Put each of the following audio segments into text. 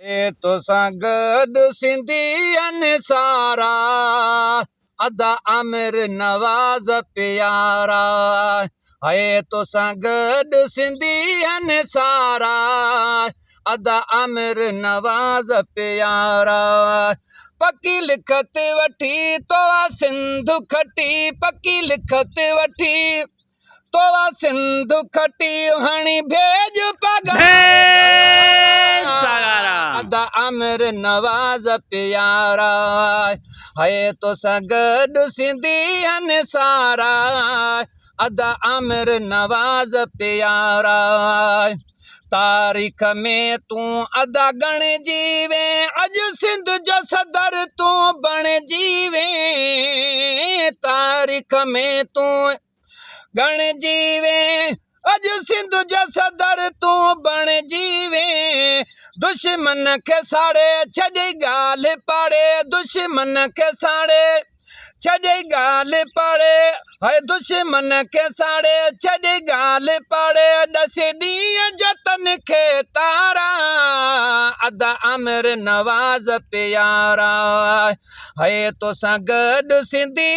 तोसां गॾु सिंधी सारा अदा आमिर नवाज़ प्यारा तोसां गॾु सिंधी सारा अदा आमिर नवाज़ प्यारा पकी लिखत वठी तो सिंधु खटी पकी लिखत वठी तो सिंधु खटी हणी भेज अदा आमिर नवाज़ प्यारा तोसां गॾु सिंधी सारा अदा आमिर नवाज़ प्यारा तारीख़ में तूं अदा गणिजीवे अॼु सिंध जो सदर तूं बणिजीवे तारीख़ में तूं गणिजीवे अॼु सिंध जो सदर तूं बणिजीवे दुश्मन खे साड़े छॾे ॻाल्हि पाड़े दुश्मन खे साड़े छॾे ॻाल्हि पाड़े दुश्मन खे साड़े छॾे ॻाल्हि पाड़े ॾसे ॾींहं जतन खे तारा अदा आमिर नवाज़ प्यारा तोसां गॾु सिंधी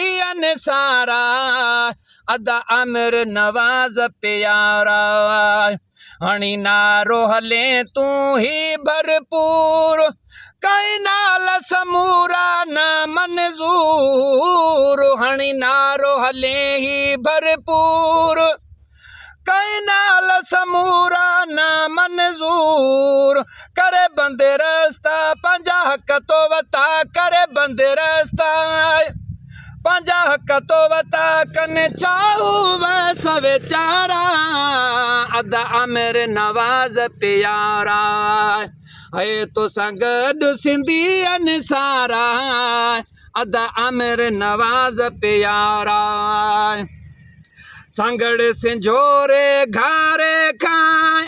सारा अदा आमिर नवाज़ प्यारा हणी नारो हले तूं ही भरपूर कई नाल समूरा न मंज़ूर हणी नारो हले ही भरपूर कई नाल समूरा न मंज़ूर करे बंदे रस्ता पंहिंजा हक़ तो वता करे बंदे रस्ता पंहिंजा हक़ तो वता कने चाहू वस वीचारा अदा आमिर नवाज़ प्यारा तोसां गॾु सिंधी सारा अदा आमिर नवाज़ प्यारा संगड़ सिंझोरे घारे खां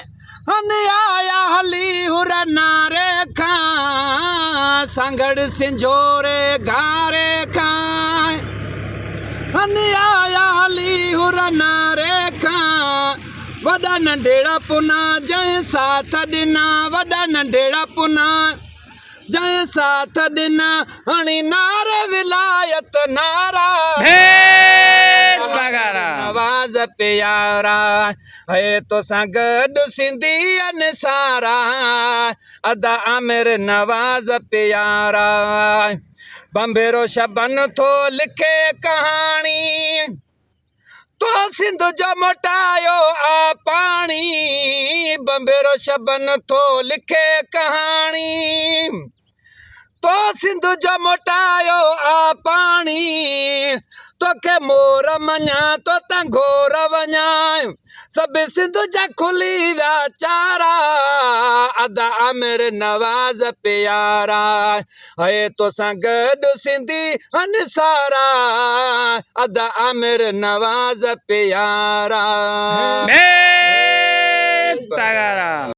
हन आया हली हुर नारे खां संगड़ सिंझोरे घारे खां हन आया हली हुर नारे खां वॾा नंढेड़ा पुना जंहिं साथ ॾिना वॾा नंढेड़ा पुना जंहिं साथ ॾिना हणी नारे विलायत नारा नवाज़ प्यारा तोसां गॾु सिंधी सारा अदा आमिर नवाज़ प्यारा बंभेरो शबन थो लिखे कहाणी तो सिंध जो मोटायो आ पानी बंभेरो शबन थो लिखे कहानी तो सिंध जो मोटायो आ पानी तोखे मोर मञा तो तंगोर वञा सभु सिंध जा खुली विया चारा अदा आमिर नवाज़ प्यारा तोसां गॾु सिंधी सारा अदा आमिर नवाज़ प्यारा।